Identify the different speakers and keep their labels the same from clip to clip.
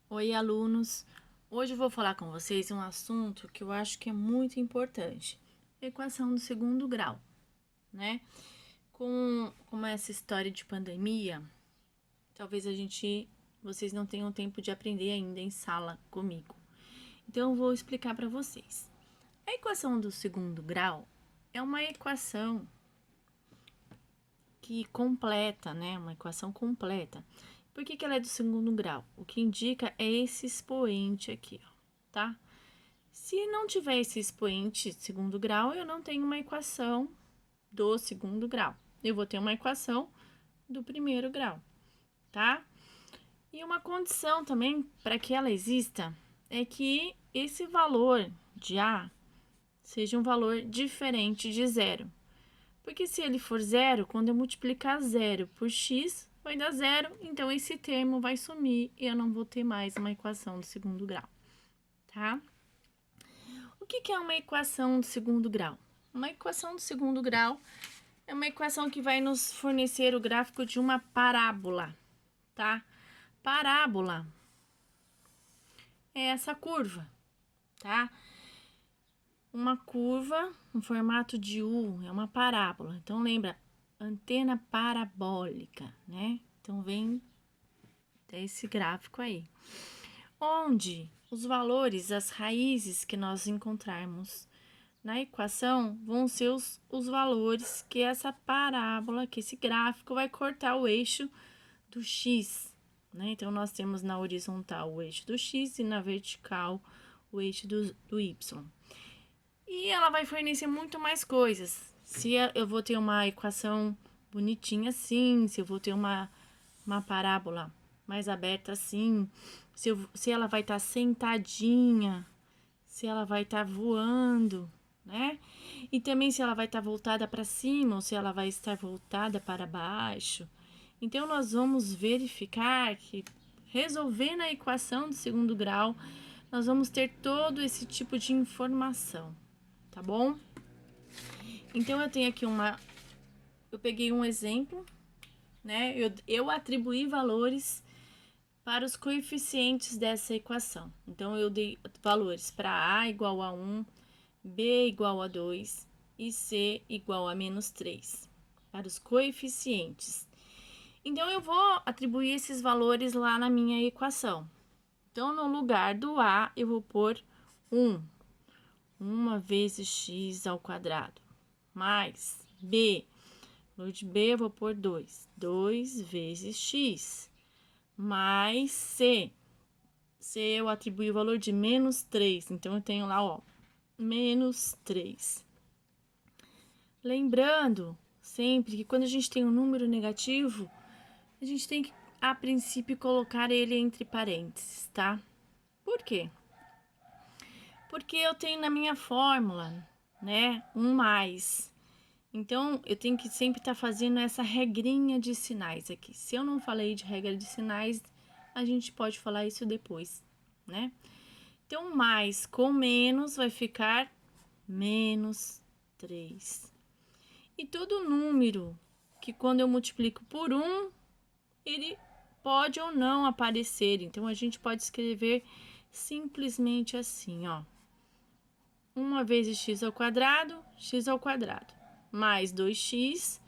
Speaker 1: Oi, alunos! Hoje eu vou falar com vocês um assunto que eu acho que é muito importante: equação do segundo grau, né? Com essa história de pandemia, talvez vocês não tenham tempo de aprender ainda em sala comigo. Então eu vou explicar para vocês. A equação do segundo grau é uma equação que completa, né? Uma equação completa. Por que ela é do segundo grau? O que indica é esse expoente aqui, ó, tá? Se não tiver esse expoente de segundo grau, eu não tenho uma equação do segundo grau. Eu vou ter uma equação do primeiro grau, tá? E uma condição também para que ela exista é que esse valor de A seja um valor diferente de zero. Porque se ele for zero, quando eu multiplicar zero por x, vai dar zero, então esse termo vai sumir e eu não vou ter mais uma equação do segundo grau, tá? O que é uma equação do segundo grau? Uma equação do segundo grau é uma equação que vai nos fornecer o gráfico de uma parábola, tá? Parábola é essa curva, tá? Uma curva em formato de U é uma parábola. Então, lembra, antena parabólica, né? Então, vem desse gráfico aí. Onde os valores, as raízes que nós encontrarmos na equação vão ser os valores que essa parábola, que esse gráfico vai cortar o eixo do x, né? Então, nós temos na horizontal o eixo do x e na vertical o eixo do y. E ela vai fornecer muito mais coisas. Se eu vou ter uma equação bonitinha assim, se eu vou ter uma parábola mais aberta assim, se ela vai estar sentadinha, se ela vai estar voando, né? E também se ela vai estar voltada para cima ou se ela vai estar voltada para baixo. Então, nós vamos verificar que resolvendo a equação do segundo grau, nós vamos ter todo esse tipo de informação, tá bom? Então, eu tenho aqui eu peguei um exemplo, né? Eu atribuí valores para os coeficientes dessa equação. Então, eu dei valores para A igual a 1, B igual a 2 e C igual a menos 3, para os coeficientes. Então, eu vou atribuir esses valores lá na minha equação. Então, no lugar do A, eu vou pôr 1, 1 vezes x ao quadrado, mais B. No de B, eu vou pôr 2, 2 vezes x, mais C. C eu atribuí o valor de menos 3, então eu tenho lá, ó, menos 3. Lembrando sempre que quando a gente tem um número negativo, a gente tem que, a princípio, colocar ele entre parênteses, tá? Por quê? Porque eu tenho na minha fórmula, né, um mais. Então, eu tenho que sempre estar fazendo essa regrinha de sinais aqui. Se eu não falei de regra de sinais, a gente pode falar isso depois, né? Então, mais com menos vai ficar menos 3. E todo número que quando eu multiplico por 1, ele pode ou não aparecer. Então, a gente pode escrever simplesmente assim, ó. 1 vezes x ao quadrado, mais 2x,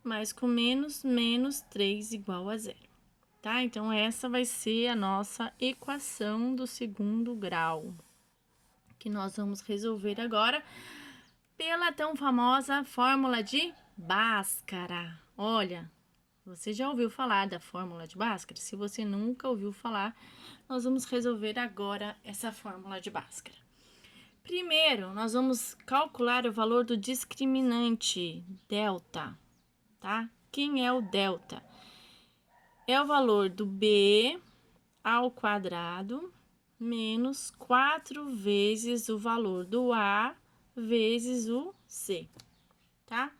Speaker 1: mais com menos, menos 3 igual a zero, tá? Então, essa vai ser a nossa equação do segundo grau, que nós vamos resolver agora pela tão famosa fórmula de Bhaskara. Olha, você já ouviu falar da fórmula de Bhaskara? Se você nunca ouviu falar, nós vamos resolver agora essa fórmula de Bhaskara. Primeiro, nós vamos calcular o valor do discriminante, delta, tá? Quem é o delta? É o valor do B ao quadrado menos 4 vezes o valor do A vezes o C, tá?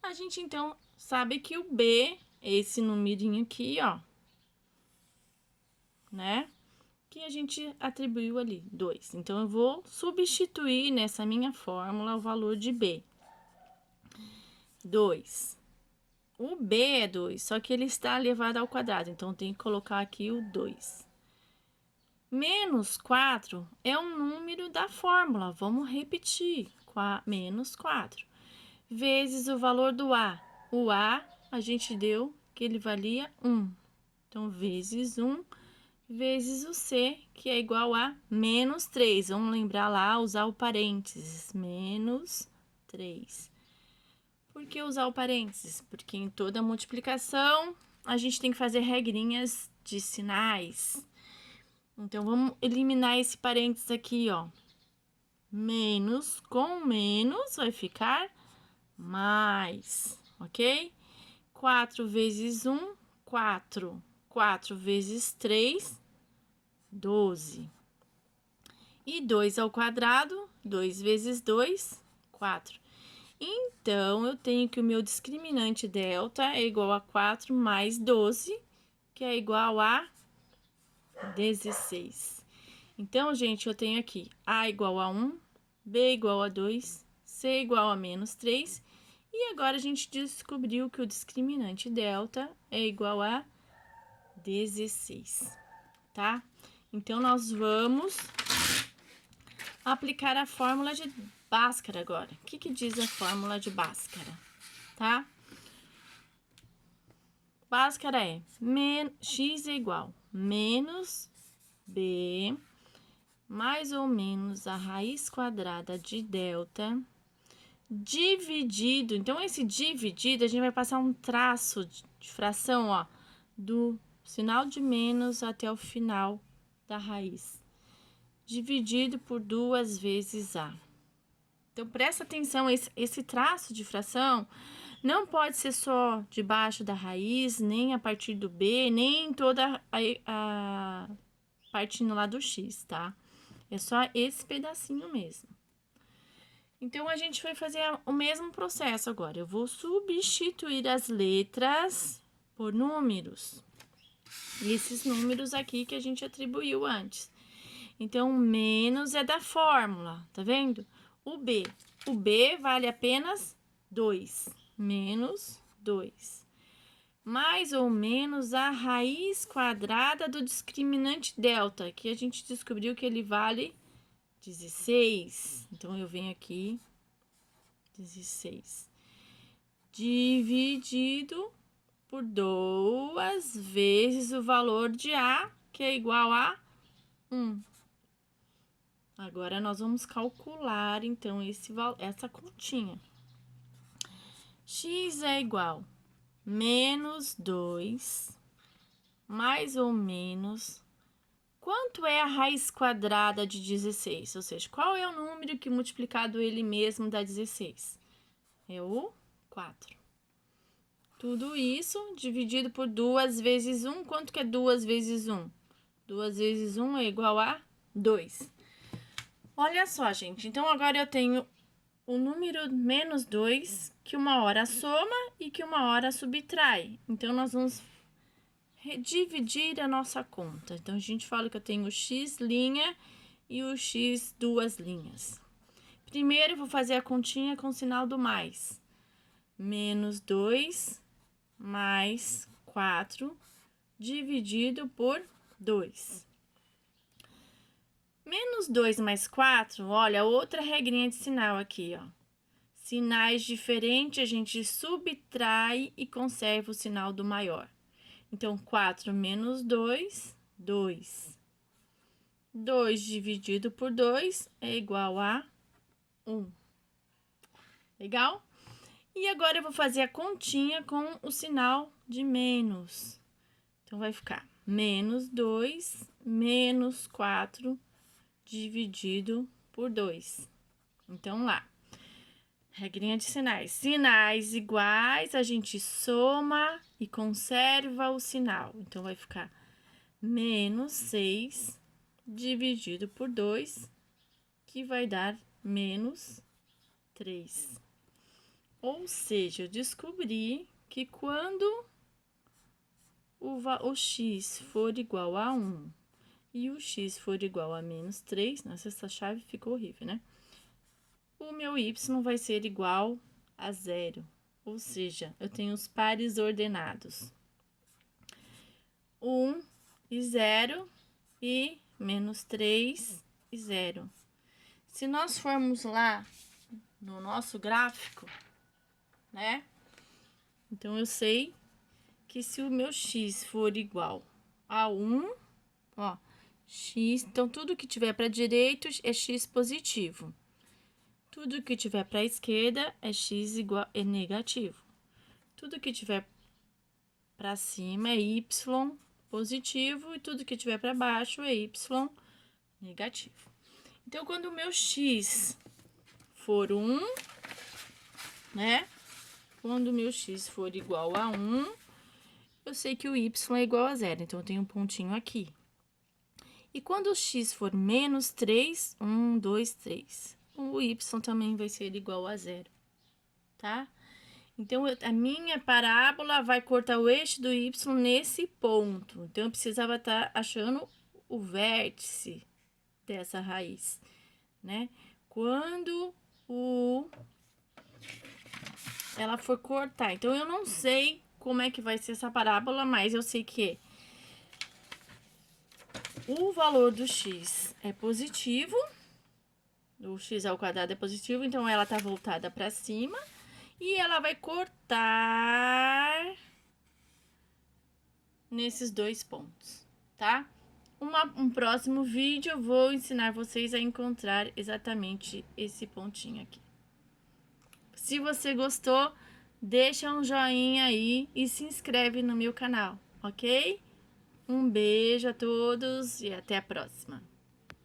Speaker 1: A gente, então, sabe que o B é esse numerinho aqui, ó, né? Que a gente atribuiu ali, 2. Então, eu vou substituir nessa minha fórmula o valor de B. 2. O B é 2, só que ele está elevado ao quadrado, então tem que colocar aqui o 2. Menos 4 é um número da fórmula. Vamos repetir. Menos 4. Vezes o valor do A. O A, a gente deu que ele valia 1. Então, vezes 1, vezes o C, que é igual a menos 3. Vamos lembrar lá, usar o parênteses. Menos 3. Por que usar o parênteses? Porque em toda multiplicação, a gente tem que fazer regrinhas de sinais. Então, vamos eliminar esse parênteses aqui, ó. Menos com menos vai ficar mais, ok? 4 vezes 1, 4. 4 vezes 3, 12. E 2 ao quadrado, 2 vezes 2, 4. Então, eu tenho que o meu discriminante delta é igual a 4 mais 12, que é igual a 16. Então, gente, eu tenho aqui A igual a 1, B igual a 2, C igual a menos 3. E agora, a gente descobriu que o discriminante delta é igual a 16, tá? Então, nós vamos aplicar a fórmula de Bhaskara agora. O que diz a fórmula de Bhaskara, tá? Bhaskara é x é igual menos b mais ou menos a raiz quadrada de delta dividido. Então, esse dividido, a gente vai passar um traço de fração, ó, do sinal de menos até o final da raiz, dividido por 2 vezes a. Então, presta atenção, esse traço de fração não pode ser só debaixo da raiz, nem a partir do B, nem toda a partindo lá do X, tá? É só esse pedacinho mesmo. Então, a gente vai fazer o mesmo processo agora. Eu vou substituir as letras por números. Esses números aqui que a gente atribuiu antes. Então, menos é da fórmula, tá vendo? O B vale apenas 2. Menos 2. Mais ou menos a raiz quadrada do discriminante delta, que a gente descobriu que ele vale 16. Então, eu venho aqui, 16. Dividido por 2 vezes o valor de A, que é igual a 1. Agora, nós vamos calcular, então, essa continha. X é igual a menos 2, mais ou menos. Quanto é a raiz quadrada de 16? Ou seja, qual é o número que multiplicado ele mesmo dá 16? É o 4. Tudo isso dividido por 2 vezes 1. Quanto que é 2 vezes 1? 2 vezes 1 é igual a 2. Olha só, gente. Então, agora eu tenho o número menos 2, que uma hora soma e que uma hora subtrai. Então, nós vamos dividir a nossa conta. Então, a gente fala que eu tenho o x' e o x 2 linhas. Primeiro, eu vou fazer a continha com o sinal do mais. Menos 2 mais 4 dividido por 2. Menos 2 mais 4, olha, outra regrinha de sinal aqui, ó. Sinais diferentes, a gente subtrai e conserva o sinal do maior. Então, 4 menos 2, 2. 2 dividido por 2 é igual a 1. Legal? E agora, eu vou fazer a continha com o sinal de menos. Então, vai ficar menos 2, menos 4, dividido por 2. Então, lá. Regrinha de sinais. Sinais iguais, a gente soma e conserva o sinal. Então, vai ficar menos 6 dividido por 2, que vai dar menos 3. Ou seja, eu descobri que quando o x for igual a 1 e o x for igual a menos 3, nossa, essa chave ficou horrível, né? O meu y vai ser igual a 0, ou seja, eu tenho os pares ordenados. 1 e 0 e menos 3 e 0. Se nós formos lá no nosso gráfico, né? Então, eu sei que se o meu x for igual a 1, ó, x, então tudo que tiver para direita é x positivo. Tudo que tiver para a esquerda é x igual é negativo. Tudo que tiver para cima é y positivo e tudo que tiver para baixo é y negativo. Então, quando o meu x for 1, né? Quando o meu x for igual a 1, eu sei que o y é igual a 0, então eu tenho um pontinho aqui. E quando o x for menos 3, 1, 2, 3, o y também vai ser igual a 0, tá? Então, a minha parábola vai cortar o eixo do y nesse ponto. Então, eu precisava estar achando o vértice dessa raiz, né? Quando ela for cortar. Então, eu não sei como é que vai ser essa parábola, mas eu sei que o valor do x é positivo. O x ao quadrado é positivo, então ela tá voltada para cima. E ela vai cortar nesses dois pontos, tá? Um próximo vídeo eu vou ensinar vocês a encontrar exatamente esse pontinho aqui. Se você gostou, deixa um joinha aí e se inscreve no meu canal, ok? Um beijo a todos e até a próxima.